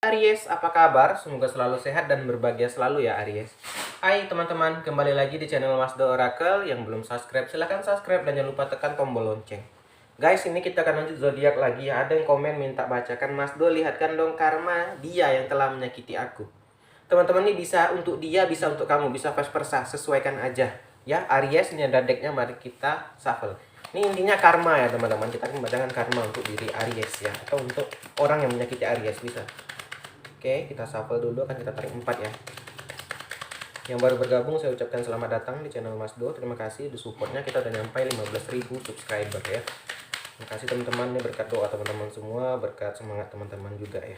Aries, apa kabar? Semoga selalu sehat dan berbahagia selalu ya Aries. Hai teman-teman, kembali lagi di channel Mas Do Oracle. Yang belum subscribe, silahkan subscribe dan jangan lupa tekan tombol lonceng. Guys, ini kita akan lanjut zodiak lagi ya. Ada yang komen minta bacakan, Mas Do lihatkan dong karma dia yang telah menyakiti aku. Teman-teman, ini bisa untuk dia, bisa untuk kamu, bisa vice versa, sesuaikan aja. Ya, Aries, ini ada decknya, mari kita shuffle. Ini intinya karma ya teman-teman. Kita akan membacakan karma untuk diri Aries ya, atau untuk orang yang menyakiti Aries bisa. Oke, kita shuffle dulu, akan kita tarik 4 ya. Yang baru bergabung saya ucapkan selamat datang di channel Mas Do. Terima kasih di supportnya, kita udah nyampe 15.000 subscriber ya. Terima kasih teman-teman, ini berkat doa teman-teman semua, berkat semangat teman-teman juga ya.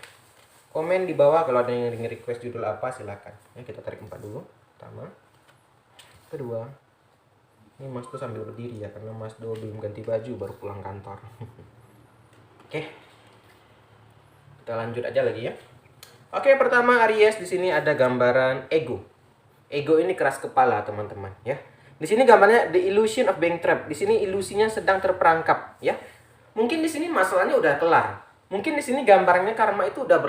Komen di bawah kalau ada yang request judul apa, silakan. Ya, kita tarik 4 dulu. Pertama, kedua. Ini Mas Do sambil berdiri ya, karena Mas Do belum ganti baju, baru pulang kantor. Oke. Kita lanjut aja lagi ya. Oke, pertama Aries, di sini ada gambaran ego. Ego ini keras kepala, teman-teman ya. Di sini gambarnya the illusion of being trapped. Di sini ilusinya sedang terperangkap ya. Mungkin di sini masalahnya udah kelar. Mungkin di sini gambarnya karma itu udah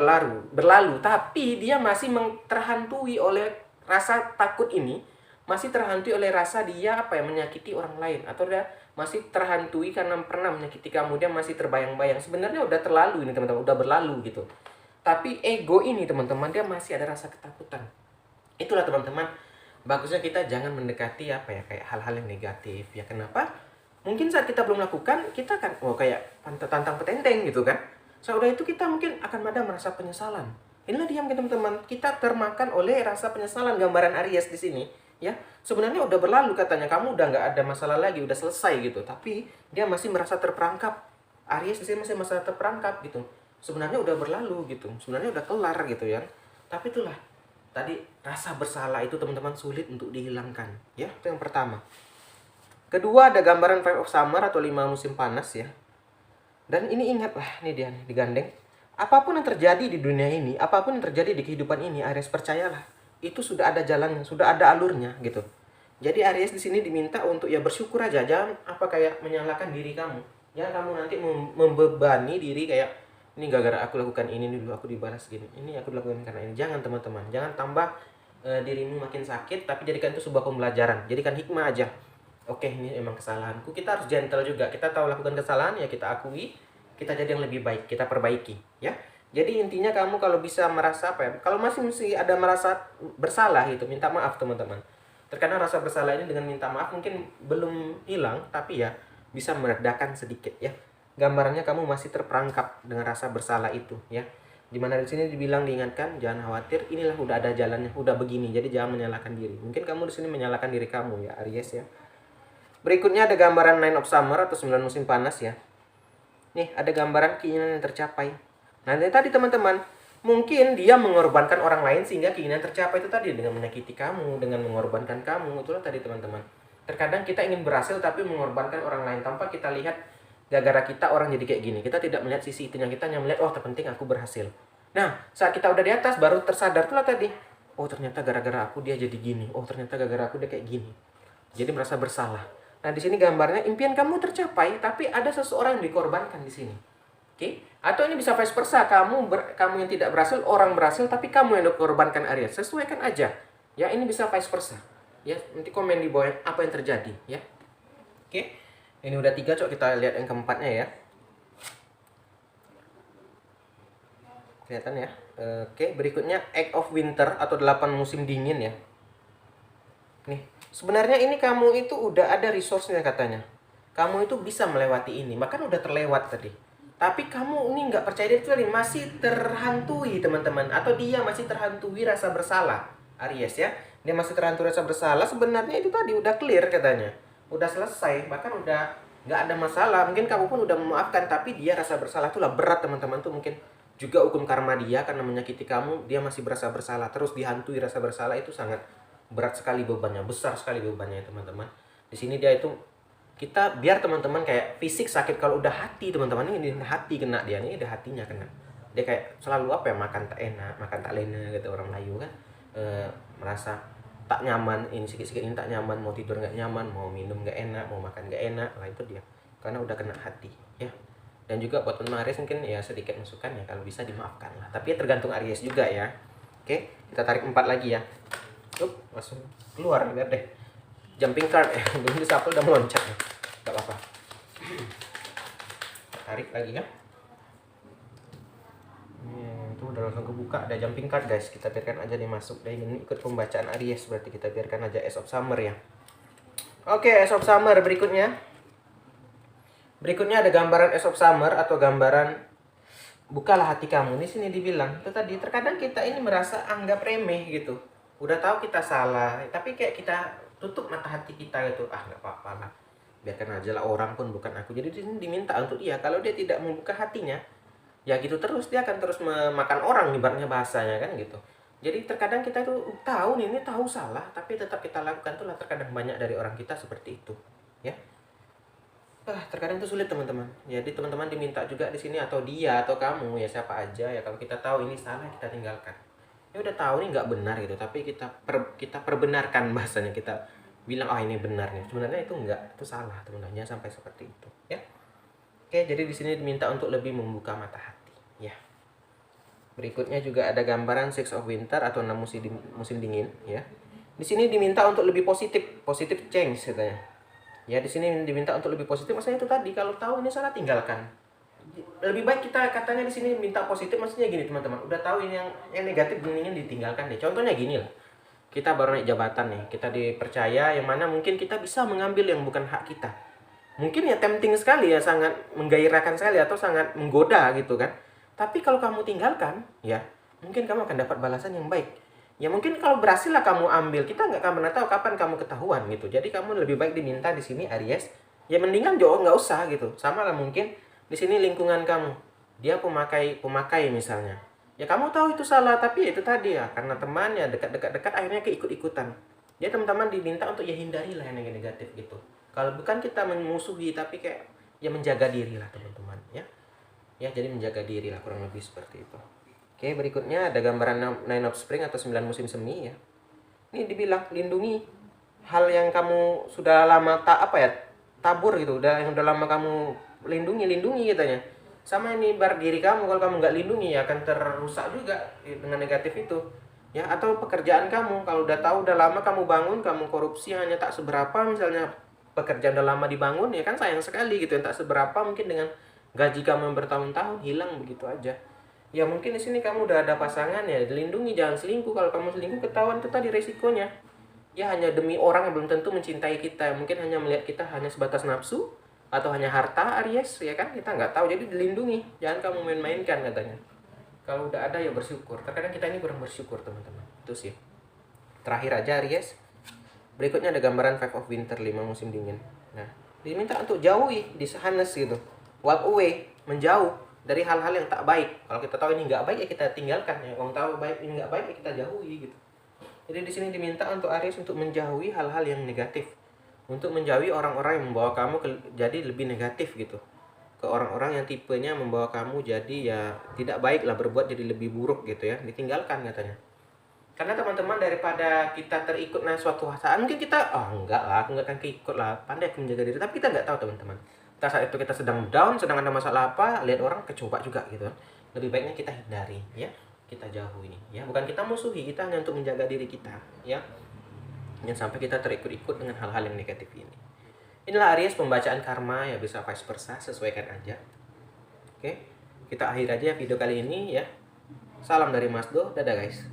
berlalu, tapi dia masih terhantui oleh rasa takut ini, masih terhantui oleh rasa dia menyakiti orang lain, atau dia masih terhantui karena pernah menyakiti kamu, dia masih terbayang-bayang. Sebenarnya udah terlalu ini teman-teman, udah berlalu gitu. Tapi ego ini teman-teman, dia masih ada rasa ketakutan. Itulah teman-teman, bagusnya kita jangan mendekati kayak hal-hal yang negatif ya. Kenapa? Mungkin saat kita belum lakukan, kita kan kayak tantang petenteng gitu kan. Saat itu kita mungkin akan ada merasa penyesalan. Inilah dia teman-teman, kita termakan oleh rasa penyesalan. Gambaran Aries di sini ya, sebenarnya udah berlalu katanya, kamu udah nggak ada masalah lagi, udah selesai gitu, tapi dia masih merasa terperangkap. Aries di sini masih merasa terperangkap gitu. Sebenarnya udah berlalu gitu, sebenarnya udah kelar gitu ya. Tapi itulah tadi, rasa bersalah itu teman-teman sulit untuk dihilangkan ya. Itu yang pertama. Kedua, ada gambaran Five of Summer atau 5 musim panas ya. Dan ini ingatlah, ini dia nih, digandeng. Apapun yang terjadi di dunia ini, apapun yang terjadi di kehidupan ini, Aries percayalah, itu sudah ada jalannya, sudah ada alurnya gitu. Jadi Aries di sini diminta untuk ya bersyukur aja, jangan kayak menyalahkan diri kamu. Jangan kamu nanti membebani diri kayak, ini gara-gara aku lakukan ini dulu, aku dibalas gini, ini aku lakukan karena ini. Jangan teman-teman, jangan tambah dirimu makin sakit, tapi jadikan itu sebuah pembelajaran, jadikan hikmah aja. Oke, ini emang kesalahanku. Kita harus gentle juga. Kita tahu lakukan kesalahan ya, kita akui, kita jadi yang lebih baik, kita perbaiki ya. Jadi intinya kamu kalau bisa merasa kalau masih ada merasa bersalah itu, minta maaf teman-teman. Terkadang rasa bersalah ini dengan minta maaf mungkin belum hilang, tapi ya bisa meredakan sedikit ya. Gambarannya kamu masih terperangkap dengan rasa bersalah itu ya. Dimana di sini dibilang, diingatkan, jangan khawatir, inilah udah ada jalannya, udah begini. Jadi jangan menyalahkan diri. Mungkin kamu di sini menyalahkan diri kamu ya Aries ya. Berikutnya ada gambaran Nine of Summer atau 9 musim panas ya. Nih, ada gambaran keinginan yang tercapai. Nah, tadi teman-teman, mungkin dia mengorbankan orang lain sehingga keinginan tercapai itu tadi, dengan menyakiti kamu, dengan mengorbankan kamu. Itulah tadi teman-teman. Terkadang kita ingin berhasil tapi mengorbankan orang lain tanpa kita lihat gara-gara kita orang jadi kayak gini. Kita tidak melihat sisi itunya, kita hanya melihat terpenting aku berhasil. Nah, saat kita udah di atas baru tersadar itulah tadi. Oh, ternyata gara-gara aku dia jadi gini. Oh, ternyata gara-gara aku dia kayak gini. Jadi merasa bersalah. Nah, di sini gambarnya impian kamu tercapai, tapi ada seseorang yang dikorbankan di sini. Oke? Atau ini bisa vice versa, kamu yang tidak berhasil, orang berhasil, tapi kamu yang dikorbankan Aries. Sesuaikan aja. Ya, ini bisa vice versa. Ya, nanti komen di bawah apa yang terjadi, ya. Oke? Ini udah 3, coba kita lihat yang keempatnya ya. Kelihatan ya. Oke, berikutnya Egg of Winter atau 8 musim dingin ya. Nih, sebenarnya ini kamu itu udah ada resource-nya katanya. Kamu itu bisa melewati ini, bahkan udah terlewat tadi. Tapi kamu ini nggak percaya diri tadi, masih terhantui teman-teman. Atau dia masih terhantui rasa bersalah. Aries ya, dia masih terhantui rasa bersalah. Sebenarnya itu tadi udah clear katanya. Udah selesai, bahkan udah nggak ada masalah. Mungkin kamu pun udah memaafkan, tapi dia rasa bersalah itulah berat teman-teman. Tuh mungkin juga hukum karma dia karena menyakiti kamu. Dia masih berasa bersalah, terus dihantui rasa bersalah, itu sangat berat sekali bebannya, besar sekali bebannya teman-teman. Di sini dia itu, kita biar teman-teman kayak fisik sakit, kalau udah hati teman-teman, ini hati kena dia, ini udah hatinya kena. Dia kayak selalu makan tak enak, makan tak lena gitu orang Melayu kan. Merasa tak nyaman, ini sikit-sikit ini tak nyaman, mau tidur nggak nyaman, mau minum nggak enak, mau makan nggak enak. Lah itu dia, karena udah kena hati ya. Dan juga buat teman Aries mungkin ya sedikit masukan ya, kalau bisa dimaafkan lah. Tapi ya tergantung Aries juga ya. Oke, kita tarik 4 lagi ya. Langsung keluar, lihat deh. Jumping card ya, belum disapel udah meloncat ya. Gak apa-apa. Tarik lagi ya. Itu udah langsung kebuka, ada jumping card guys. Kita biarkan aja nih masuk. Dan ini ikut pembacaan Aries, berarti kita biarkan aja Ace of Summer ya. Oke, Ace of Summer berikutnya. Berikutnya ada gambaran Ace of Summer atau gambaran bukalah hati kamu. Di sini dibilang itu tadi, terkadang kita ini merasa anggap remeh gitu. Udah tahu kita salah, tapi kayak kita tutup mata hati kita gitu. Ah, nggak apa-apa lah. Biarkan aja lah, orang pun bukan aku. Jadi di sini diminta untuk dia, kalau dia tidak membuka hatinya, ya gitu terus, dia akan terus memakan orang, ibaratnya bahasanya kan gitu. Jadi terkadang kita itu tahu nih, ini tahu salah, tapi tetap kita lakukan. Itulah terkadang banyak dari orang kita seperti itu, ya. Terkadang itu sulit teman-teman. Jadi teman-teman diminta juga di sini, atau dia atau kamu ya, siapa aja ya, kalau kita tahu ini salah, kita tinggalkan. Ya udah tahu ini nggak benar gitu, tapi kita perbenarkan, bahasanya kita bilang ini benar nih. Sebenarnya itu enggak, itu salah teman-teman, sampai seperti itu ya. Oke, jadi di sini diminta untuk lebih membuka mata hati ya. Berikutnya juga ada gambaran Six of Winter atau 6 musim dingin ya. Di sini diminta untuk lebih positif change katanya. Ya, di sini diminta untuk lebih positif, maksudnya itu tadi, kalau tahu ini salah tinggalkan. Lebih baik kita, katanya di sini minta positif, maksudnya gini teman-teman. Udah tahu ini yang negatif, mendingan ditinggalkan deh. Contohnya gini lah. Kita baru naik jabatan nih, kita dipercaya yang mana mungkin kita bisa mengambil yang bukan hak kita. Mungkin ya tempting sekali ya, sangat menggairahkan sekali atau sangat menggoda gitu kan. Tapi kalau kamu tinggalkan, ya mungkin kamu akan dapat balasan yang baik. Ya mungkin kalau berhasil lah kamu ambil, kita nggak akan pernah tahu kapan kamu ketahuan gitu. Jadi kamu lebih baik diminta di sini Aries, ya mendingan jauh nggak usah gitu. Sama lah mungkin di sini lingkungan kamu, dia pemakai misalnya. Ya kamu tahu itu salah, tapi itu tadi ya, karena temannya dekat akhirnya keikut-ikutan. Ya teman-teman diminta untuk ya hindarilah yang negatif gitu. Kalau bukan kita memusuhi, tapi kayak ya menjaga diri lah teman-teman ya. Ya jadi menjaga diri lah, kurang lebih seperti itu. Oke, berikutnya ada gambaran Nine of Spring atau 9 musim semi ya. Ini dibilang lindungi hal yang kamu sudah lama tabur gitu, yang udah lama kamu lindungi katanya. Sama ini diri kamu, kalau kamu nggak lindungi ya akan terrusak juga dengan negatif itu. Ya, atau pekerjaan kamu, kalau udah tahu udah lama kamu bangun, kamu korupsi hanya tak seberapa, misalnya pekerjaan udah lama dibangun ya kan, sayang sekali gitu, yang tak seberapa mungkin dengan gaji kamu yang bertahun-tahun hilang begitu aja. Ya mungkin di sini kamu udah ada pasangan ya, dilindungi, jangan selingkuh. Kalau kamu selingkuh ketahuan, itu tadi resikonya. Ya hanya demi orang yang belum tentu mencintai kita, mungkin hanya melihat kita hanya sebatas nafsu atau hanya harta Aries ya kan, kita nggak tahu. Jadi dilindungi, jangan kamu main-mainkan katanya. Kalau udah ada ya bersyukur. Terkadang kita ini kurang bersyukur teman-teman. Itu sih. Terakhir aja Aries. Berikutnya ada gambaran Five of Winter, 5 musim dingin. Nah, diminta untuk jauhi, dishanes gitu. Walk away, menjauh dari hal-hal yang tak baik. Kalau kita tahu ini nggak baik ya kita tinggalkan ya. Kalau tahu baik ini nggak baik ya kita jauhi gitu. Jadi di sini diminta untuk Aries untuk menjauhi hal-hal yang negatif, untuk menjauhi orang-orang yang membawa kamu jadi lebih negatif gitu, ke orang-orang yang tipenya membawa kamu jadi ya tidak baik lah, berbuat jadi lebih buruk gitu ya, ditinggalkan katanya. Karena teman-teman, daripada kita terikut suatu saat mungkin kita enggak lah, aku nggak akan keikut lah, pandai aku menjaga diri, tapi kita nggak tahu teman-teman. Saat itu kita sedang down, sedang ada masalah apa, lihat orang kecoba juga gitu. Lebih baiknya kita hindari ya, kita jauh ini ya, bukan kita musuhi, kita hanya untuk menjaga diri kita ya, jangan sampai kita terikut-ikut dengan hal-hal yang negatif ini. Inilah Aries pembacaan karma ya, bisa vice versa, sesuaikan aja. Oke, kita akhir aja video kali ini ya. Salam dari Mas Do, dadah guys.